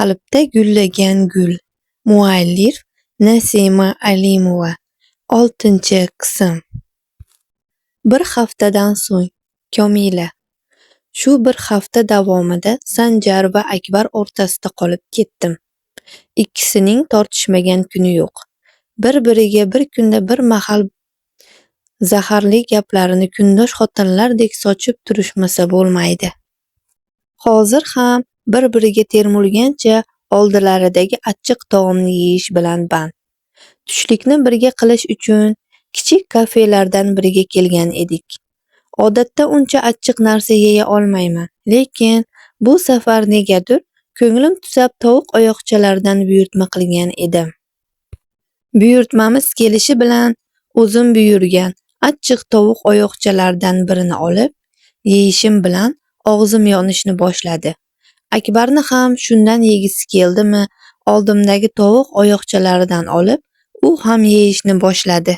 Qalbda gullagan gul. Muallif Nasima Alimova. 6-qism. Bir haftadan so'ng. Komila. Shu bir hafta davomida Sanjar va Akbar o'rtasida qolib ketdim. Ikkisining tortishmagan kuni yo'q. Bir-biriga bir kunda bir mahal zaharli gaplarini kundosh xotinlardek sochib turishmasa bo'lmaydi. Hozir ham bir-biriga termulgancha oldilaridagi achchiq taomni yeyish bilan band. Tushlikni birga qilish uchun kichik kafelardan biriga kelgan edik. Odatda uncha achchiq narsa yeya olmayman, lekin bu safar negadir ko'nglim tusab tovuq oyoqchalaridan buyurtma qilgan edim. Buyurtmamiz kelishi bilan o'zim buyurgan achchiq tovuq oyoqchalaridan birini olib, yeyishim bilan og'zim yonishni boshladi. Akbarni ham shundan yegisi keldimi, oldimdagi tovuq oyoqchalaridan olib, u ham yeyishni boshladi.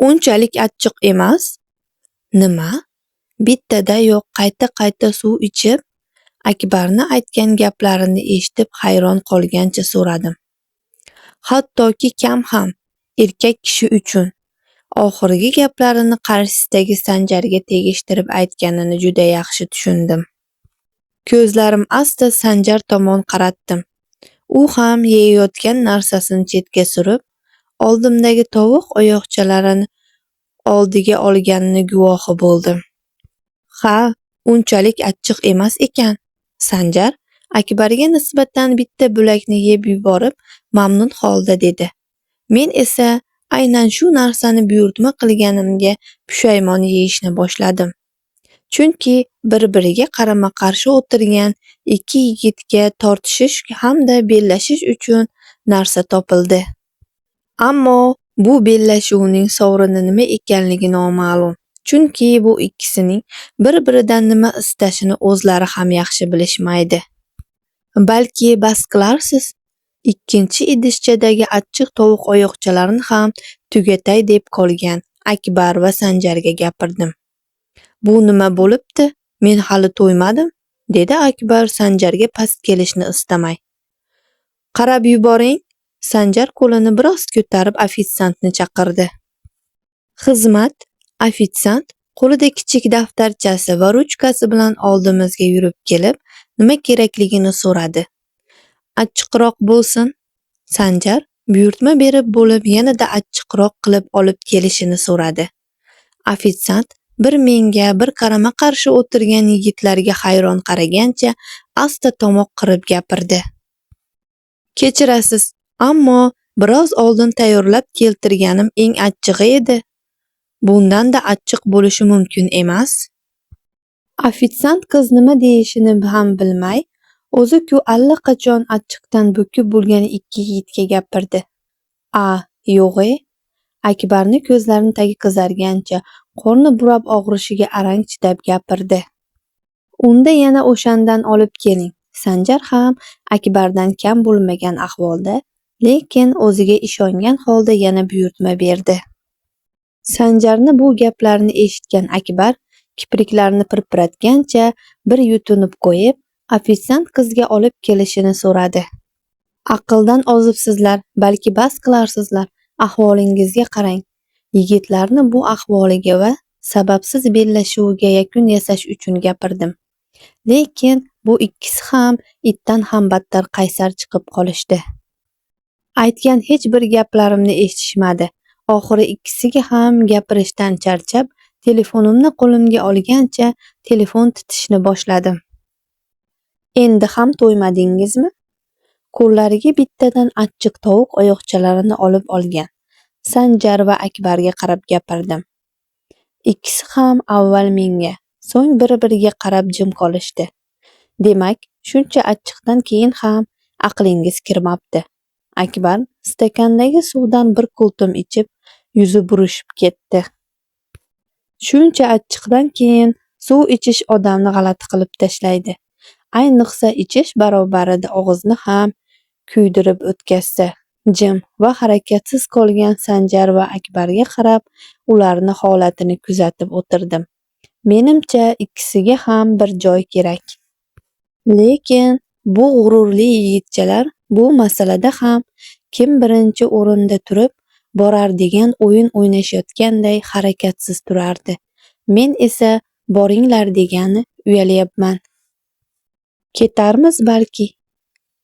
Unchalik achchiq emas. Nima? Bittada yo'q qayta suv ichib, Akbarni aytgan gaplarini eshitib hayron qolgancha so'radim. Hattoki kam ham, erkak kishi uchun. Oxirgi gaplarini qarshisidagi Sanjarga tegishtirib aytganini juda yaxshi tushundim. Ko'zlarim asta Sanjar tomon qaratdim. U ham yeyayotgan narsasini chetga surib, oldimdagi tovuq oyoqchalarini oldiga olganini guvohi bo'ldim. Ha, unchalik achchiq emas ekan. Sanjar Akbarga nisbatan bitta bo'lakni yeb yuborib, mamnun holda dedi. Men esa aynan shu narsani buyurtma qilganimga pushaymon yeyishni boshladim. Chunki bir-biriga qarama-qarshi o'tirgan ikki yigitga tortishish hamda bellashish uchun narsa topildi. Ammo bu bellashuvning sovrini nima ekanligi noma'lum. Chunki bu ikkisining bir-biridan nima istashini o'zlari ham yaxshi bilishmaydi. Balki bas qilarsiz, ikkinchi idishchadagi achchiq tovuq oyoqchalarini ham tugatay deb qolgan Akbar va Sanjarga gapirdim. Bu nima bo'libdi? Men hali to'ymadim, dedi Akbar Sanjarga past kelishni istamay. Qarab yuboring. Sanjar qo'lini biroz ko'tarib ofitsiantni chaqirdi. Xizmat. Ofitsiant qo'lida kichik daftarchasi va ruchkasi bilan oldimizga yurib kelib, nima kerakligini so'radi. Achchiqroq bo'lsin. Sanjar buyurtma berib bo'lib yanada achchiqroq qilib olib kelishini so'radi. Ofitsiant bir menga, bir qarama-qarshi o'tirgan yigitlarga hayron qaragancha asta tomoq qirib gapirdi. Kechirasiz, ammo biroz oldin tayyorlab keltirganim eng achchig'i edi. Bundan-da achchiq bo'lishi mumkin emas. Ofitsiant qiz nima deyishini ham bilmay, o'zi-ku allaqachon achchiqdan bo'kib bo'lgan ikki yigitga gapirdi. Yo'g'e? Akbarni ko'zlarini tagi qizargancha, qorni burab og'rishiga arang chidab gapirdi. Unda yana o'shandan olib keling. Sanjar ham Akbardan kam bo'lmagan ahvolda, lekin o'ziga ishongan holda yana buyurtma berdi. Sanjarni bu gaplarni eshitgan Akbar kipriklarini pirpiratgancha bir yutunib qo'yib, ofitsiant qizga olib kelishini so'radi. Aqldan ozibsizlar, balki bas qilarsizlar. Ahvolingizga qarang. Yigitlarni bu ahvoliga va sababsiz bellashuviga yakun yasash uchun gapirdim. Lekin bu ikkisi ham itdan ham battar qaysar chiqib qolishdi. Aytgan hech bir gaplarimni eshitishmadi. Oxiri ikkisiga ham gapirishdan charchab, telefonimni qo'limga olgancha telefon titishni boshladim. Endi ham to'ymadingizmi? Qo'llariga bittadan achchiq tovuq oyoqchalarini olib olgan Sanjar va Akbarga qarab gapirdim. Ikkisi ham avval menga, so'ng bir-biriga qarab jim qolishdi. Demak, shuncha achchiqdan keyin ham aqlingiz kirmabdi. Akbar stakandagi suvdan bir qultum ichib, yuzi burishib ketdi. Shuncha achchiqdan keyin suv ichish odamni g'alati qilib tashlaydi. Ayniqsa ichish barobarida og'izni ham kuydirib o'tkazsa. Jim va harakatsiz qolgan Sanjar va Akbarga qarab, ularni holatini kuzatib o'tirdim. Menimcha ikkisiga ham bir joy kerak. Lekin Bu g'ururli yigitchalar bu masalada ham kim birinchi o'rinda turib borar degan o'yin o'ynashayotganday harakatsiz turardi. Men esa boringlar degani uyalyapman. Ketarmiz balki.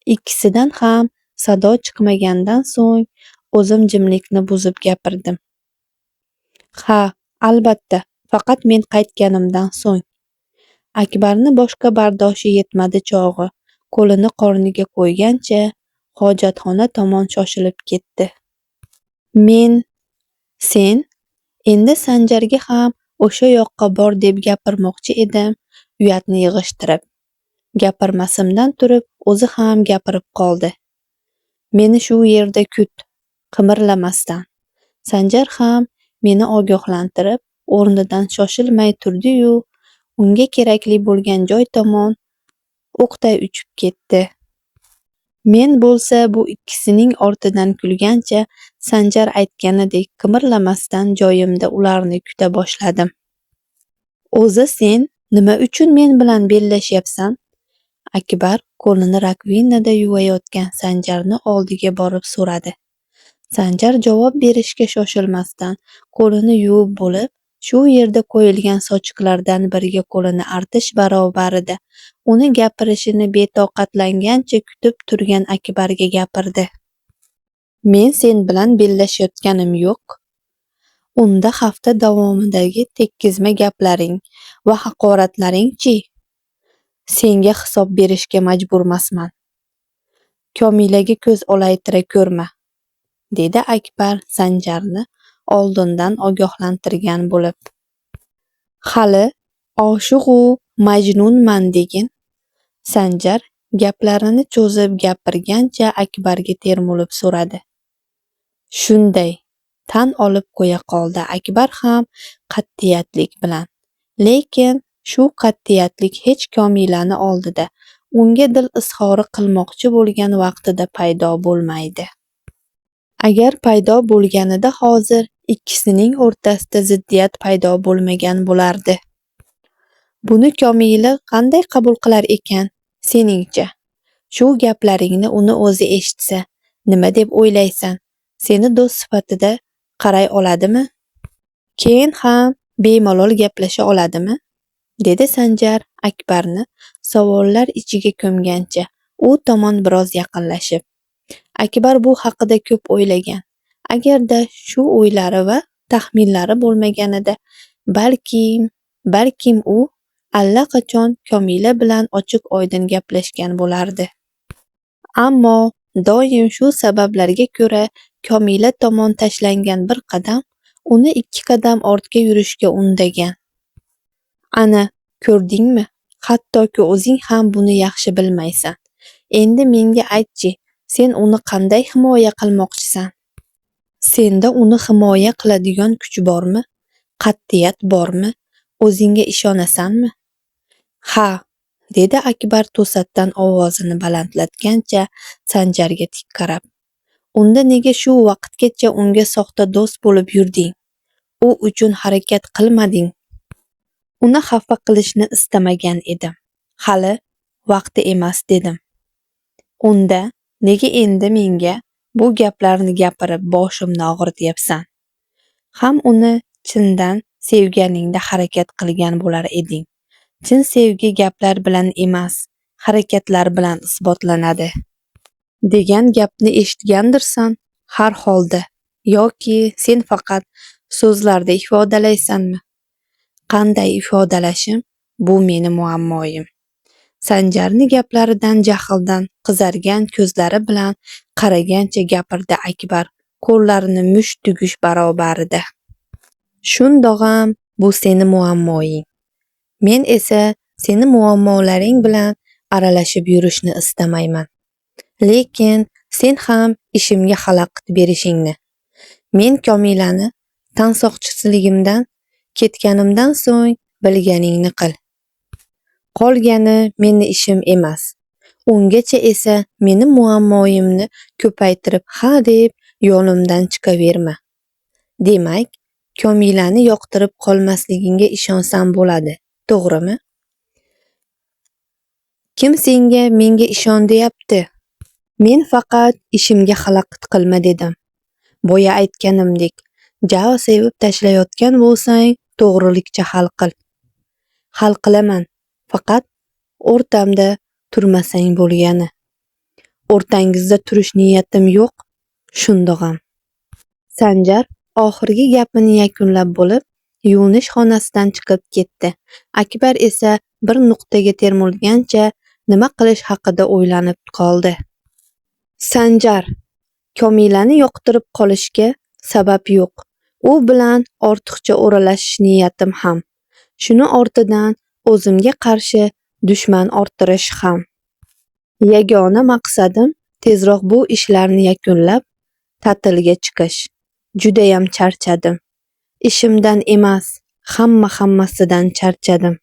Ikkisidan ham sado chiqmagandan so'ng o'zim jimlikni buzib gapirdim. Ha, albatta, faqat men qaytganimdan so'ng. Akbarni boshqa bardoshi yetmadi chog'i qo'lini qorniga qo'ygancha hojatxona tomon shoshilib ketdi. Sen endi Sanjarga ham o'sha yoqqa bor deb gapirmoqchi edim, uyatni yig'ishtirib. Gapirmasimdan turib o'zi ham gapirib qoldi. Meni shu yerda kut, qimirlamasdan. Sanjar ham meni ogohlantirib, o'rnidan shoshilmay turdi-yu, unga kerakli bo'lgan joy tomon o'qday uchib ketdi. Men bo'lsa bu ikkisining ortidan kulgancha Sanjar aytganidek qimirlamasdan joyimda ularni kuta boshladim. O'zi sen nima uchun men bilan bellashyapsan? Akbar qo'lini rakvinada yuvayotgan Sanjarni oldiga borib so'radi. Sanjar javob berishga shoshilmasdan qo'lini yuvib bo'lib, shu yerda qo'yilgan sochiqlardan biriga qo'lini artish barobarida uni gapirishini betoqatlangancha kutib turgan Akbarga gapirdi. Men sen bilan bellashayotganim yo'q. Unda hafta davomidagi tekizma gaplaring va haqoratlaring-chi? Senga hisob berishga majburmasman. Komilaga ko'z olaytira ko'rma, dedi Akbar Sanjarni oldindan ogohlantirgan bo'lib. Hali oshiq-u majnunman degin. Sanjar gaplarini cho'zib gapirgancha Akbarga termulib so'radi. Shunday, tan olib qo'ya qoldi Akbar ham qat'iyatlik bilan. Lekin shu qat'iyatlik hech Komilani oldida unga dil izhori qilmoqchi bo'lgan vaqtida paydo bo'lmaydi. Agar paydo bo'lganida hozir ikkisining o'rtasida ziddiyat paydo bo'lmagan bo'lardi. Buni Komila qanday qabul qilar ekan, seningcha? Shu gaplaringni uni o'zi eshitsa, nima deb o'ylaysan? Seni do'st sifatida qaray oladimi? Keyin ham bemalol gaplasha oladimi? Dedi Sanjar Akbarni savollar ichiga ko'mgancha u tomon biroz yaqinlashib. Akbar bu haqida ko'p o'ylagan. Agarda shu o'ylari va taxminlari bo'lmaganida, balkim u allaqachon Komila bilan ochiq-oydin gaplashgan bo'lardi. Ammo doim shu sabablarga ko'ra Komila tomon tashlangan bir qadam uni 2 qadam ortga yurishga undagan. Ana, ko'rdingmi? Hattoki o'zing ham buni yaxshi bilmaysan. Endi menga aytchi, sen uni qanday himoya qilmoqchisan? Senda uni himoya qiladigan kuch bormi? Qat'iyat bormi? O'zingga ishonasanmi? Ha, dedi Akbar to'satdan ovozini balandlatgancha Sanjarga tik qarab. Unda nega shu vaqtgacha unga soxta do'st bo'lib yurding? U uchun harakat qilmading? Uni xafa qilishni istamagan edim. Hali vaqti emas dedim. Unda nega endi menga bu gaplarni gapirib boshimni og'rityapsan? Ham uni chindan sevganingda harakat qilgan bo'lar eding. Chin sevgi gaplar bilan emas, harakatlar bilan isbotlanadi. Degan gapni eshitgandirsan, har holda. Yoki sen faqat so'zlarda ifodalaysanmi? Qanday ifodalashim? Bu meni muammoyim. Sanjarni gaplaridan jahldan qizargan ko'zlari bilan qaragancha gapirdi Akbar, qo'llarini musht tugish barobarida. Shundog'am bu seni muammoying. Men esa seni muammolaring bilan aralashib yurishni istamayman. Lekin sen ham ishimga xalaqit berishingni. Men Komilani tansoqchiligimdan ketganimdan so'ng bilganingni qil. Qolgani meni ishim emas. Ungacha esa meni muammoyimni ko'paytirib ha deb yo'limdan chiqaverma. Demak, Komilani yoqtirib qolmasligingga ishonsam bo'ladi, to'g'rimi? Kim senga menga ishon deyapti? Men faqat ishimga xalaqit qilma dedim. Boya aytganimdek, Jao sevib tashlayotgan bo'lsang, to'g'rilikcha hal qil. Hal qilaman, faqat o'rtamda turmasang bo'lgani. O'rtangizda turish niyatim yo'q, shundog'am. Sanjar oxirgi gapini yakunlab bo'lib, yuvinish xonasidan chiqib ketdi. Akbar esa bir nuqtaga termulgancha nima qilish haqida o'ylanib qoldi. Sanjar, Komilani yoqtirib qolishga sabab yo'q. U bilan ortiqcha o'ralashish niyatim ham. Shuni ortidan o'zimga qarshi dushman orttirish ham. Yagona maqsadim tezroq bu ishlarni yakunlab, ta'tilga chiqish. Judayam charchadim. Ishimdan emas, hammasidan charchadim.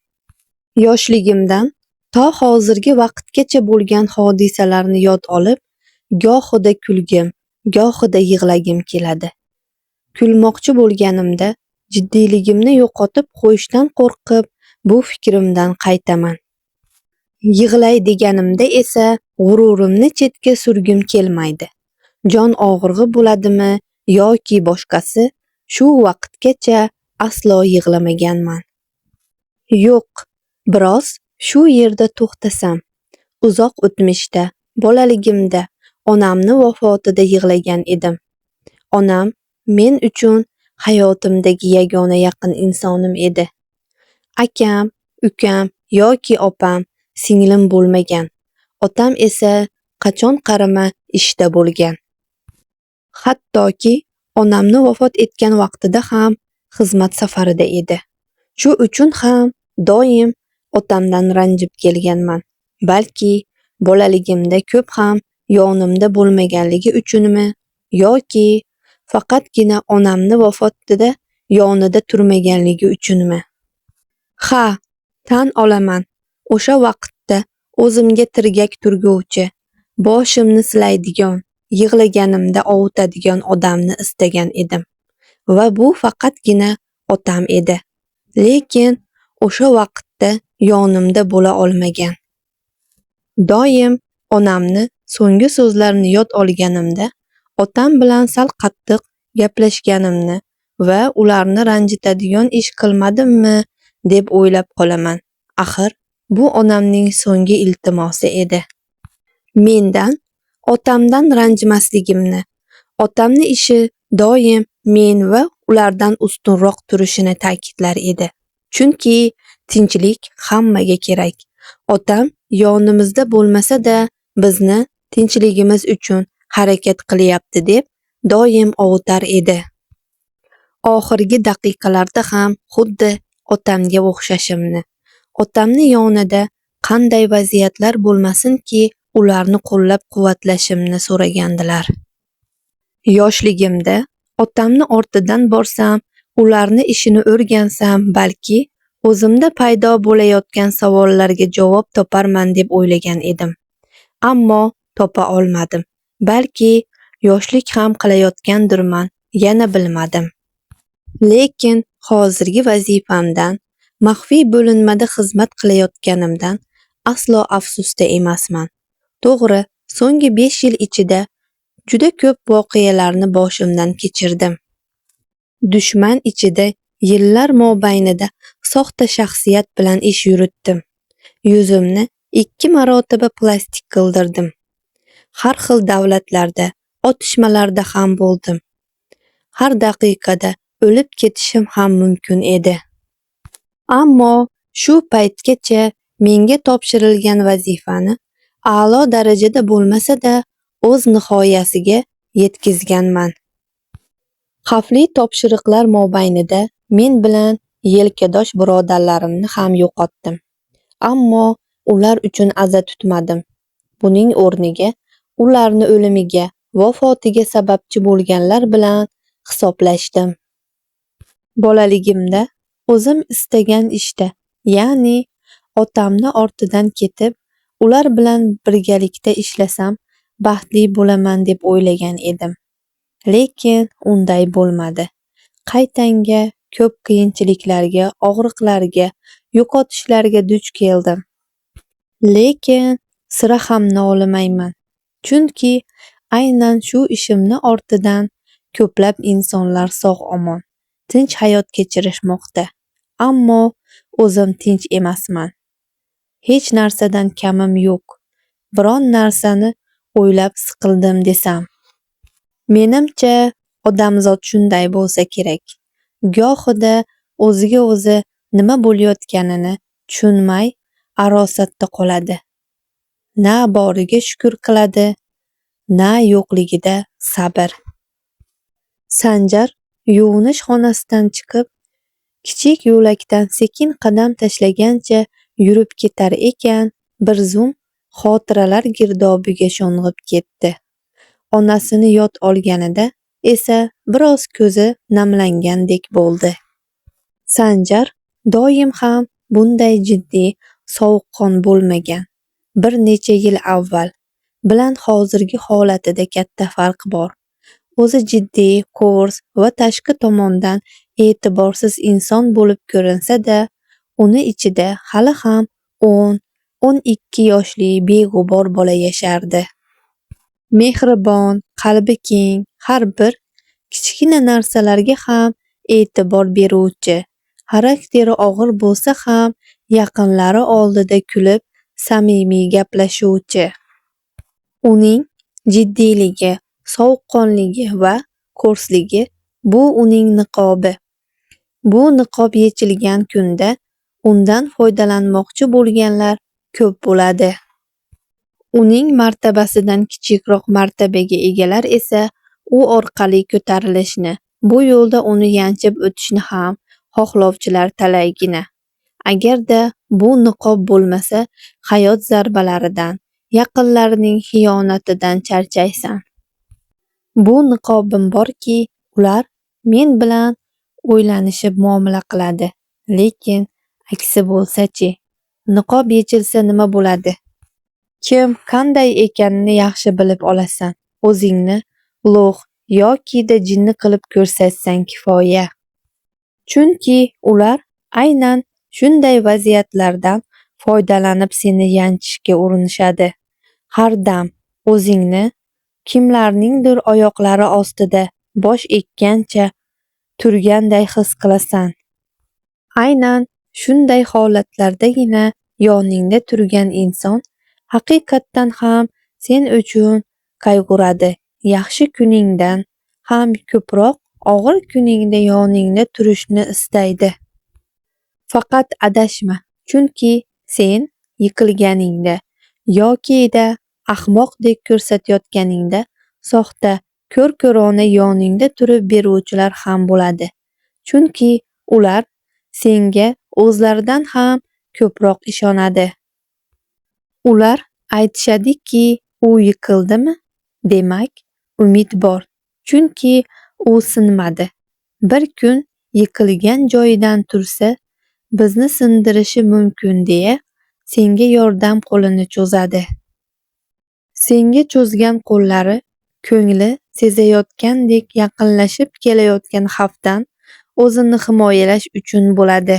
Yoshligimdan to hozirgi vaqtgacha bo'lgan hodisalarni yod olib, gohida kulgim, gohida yig'lagim keladi. Kulmoqchi bo'lganimda jiddiyligimni yo'qotib qo'yishdan qo'rqib, bu fikrimdan qaytaman. Yig'lay deganimda esa g'ururimni chetga surgim kelmaydi. Jon og'rig'i bo'ladimi yoki boshqasi, shu vaqtgacha aslo yig'lamaganman. Yo'q, biroz shu yerda to'xtasam. Uzoq o'tmishda, bolaligimda onamni vafotida yig'lagan edim. Onam men uchun hayotimdagi yagona yaqin insonim edi. Akam, ukam yoki opam, singlim bo'lmagan. Otam esa qachon qarama ishda bo'lgan. Hattoki onamni vafot etgan vaqtida ham xizmat safarida edi. Shu uchun ham doim otamdan ranjib kelganman. Balki bolaligimda ko'p ham yonimda bo'lmaganligi uchunmi yoki faqatgina onamni vafotida yonida turmaganligi uchunmi? Ha, tan olaman. O'sha vaqtda o'zimga tirgak turguvchi, boshimni silaydigan, yig'laganimda ovutadigan odamni istagan edim. Va bu faqatgina otam edi. Lekin o'sha vaqtda yonimda bo'la olmagan. Doim onamni so'nggi so'zlarini yod olganimda, otam bilan sal qattiq gaplashganimni va ularni ranjitadigan ish qilmadimmi deb o'ylab qolaman. Axir bu onamning so'nggi iltimosi edi. Mendan, otamdan ranjimasligimni, otamni ishi doim men va ulardan ustunroq turishini ta'kidlar edi. Chunki tinchlik hammaga kerak. Otam yonimizda bo'lmasa-da, bizni tinchligimiz uchun harakat qilyapti deb doim ovutar edi. Oxirgi daqiqalarda ham xuddi otamga o'xshashimni. Otamni yonida qanday vaziyatlar bo'lmasinki, ularni qo'llab-quvvatlashimni so'ragandilar. Yoshligimda otamni ortidan borsam, ularni ishini o'rgansam, balki o'zimda paydo bo'layotgan savollarga javob toparman deb o'ylagan edim. Ammo topa olmadim. Balki yoshlik ham qilayotgandirman, yana bilmadim. Lekin hozirgi vazifamdan, maxfiy bo'linmada xizmat qilayotganimdan aslo afsusda emasman. To'g'ri, so'nggi 5 yil ichida juda ko'p voqealarni boshimdan kechirdim. Dushman ichida yillar mobaynida soxta shaxsiyat bilan ish yuritdim. Yuzimni 2 marotaba plastik qildirdim. Har xil davlatlarda, otishmalarda ham bo'ldim. Har daqiqada o'lib ketishim ham mumkin edi. Ammo shu paytgacha menga topshirilgan vazifani a'lo darajada bo'lmasa-da o'z nihoyasiga yetkazganman. Xavfli topshiriqlar mobaynida men bilan yelkadosh birodarlarimni ham yo'qotdim. Ammo ular uchun aza tutmadim. Buning o'rniga ularni o'limiga, vafotiga sababchi bo'lganlar bilan hisoblashdim. Bolaligimda o'zim istagan ishda, ya'ni otamni ortidan ketib, ular bilan birgalikda ishlasam, baxtli bo'laman deb o'ylagan edim. Lekin unday bo'lmadi. Qaytanga ko'p qiyinchiliklarga, og'riqlarga, yo'qotishlarga duch keldim. Lekin sira ham nolimayman. Chunki aynan shu ishimni ortidan ko'plab insonlar sog'-omon, tinch hayot kechirishmoqda. Ammo o'zim tinch emasman. Hech narsadan kamim yo'q. Biron narsani o'ylab siqildim desam. Menimcha, odamzod shunday bo'lsa kerak. Gohida o'ziga o'zi nima bo'layotganini tushunmay arosatda qoladi. Na boriga shukr qiladi, na yo'qligida sabr. Sanjar yuvinish xonasidan chiqib, kichik yo'lakdan sekin qadam tashlagancha yurib ketar ekan, bir zum xotiralar girdobiga sho'ng'ib ketdi. Onasini yod olganida esa biroz ko'zi namlangandek bo'ldi. Sanjar doim ham bunday jiddiy, sovuqqon bo'lmagan. Bir necha yil avval bilan hozirgi holatida katta farq bor. O'zi jiddiy, qo'rs va tashqi tomondan e'tiborsiz inson bo'lib ko'rinsa-da, uni ichida hali ham 10-12 yoshli beg'ubor bola yashardi. Mehribon, qalbi keng, har bir kichkina narsalarga ham e'tibor beruvchi, xarakteri og'ir bo'lsa ham yaqinlari oldida kulib, samimiy gaplashuvchi. Uning jiddiyligi, sovuqqonligi va qo'rsligi bu uning niqobi. Bu niqob yechilgan kunda undan foydalanmoqchi bo'lganlar ko'p bo'ladi. Uning martabasidan kichikroq martabaga egalar esa u orqali ko'tarilishni, bu yo'lda uni yanchib o'tishni ham xohlovchilar talaygina. Agarda bu niqob bo'lmasa, hayot zarbalaridan, yaqinlarining xiyonatidan charchaysan. Bu niqobim borki, ular men bilan o'ylanishib muomala qiladi. Lekin aksi bo'lsa-chi? Niqob yechilsa nima bo'ladi? Kim qanday ekanini yaxshi bilib olasan. O'zingni ulug' yoki-da jinni qilib ko'rsatsang kifoya. Chunki ular aynan shunday vaziyatlardan foydalanib seni yanchishga urinishadi. Har dam o'zingni kimlarningdir oyoqlari ostida bosh ekkancha turganday his qilasan. Aynan shunday holatlardagina yoningda turgan inson haqiqatdan ham sen uchun qayg'uradi. Yaxshi kuningdan ham ko'proq og'ir kuningda yoningda turishni istaydi. Faqat adashma, chunki sen yiqilganingda yoki-da ahmoqdek ko'rsatayotganingda soxta, ko'r-ko'rona yoningda turib beruvchilar ham bo'ladi. Chunki ular senga o'zlaridan ham ko'proq ishonadi. Ular aytishadiki, u yiqildimi? Demak, umid bor. Chunki u sinmadi. Bir kun yiqilgan joyidan tursa, bizni sindirishi mumkin deya senga yordam qo'lini cho'zadi. Senga cho'zgan qo'llari ko'ngli sezayotgandek yaqinlashib kelayotgan xavfdan o'zini himoyalash uchun bo'ladi.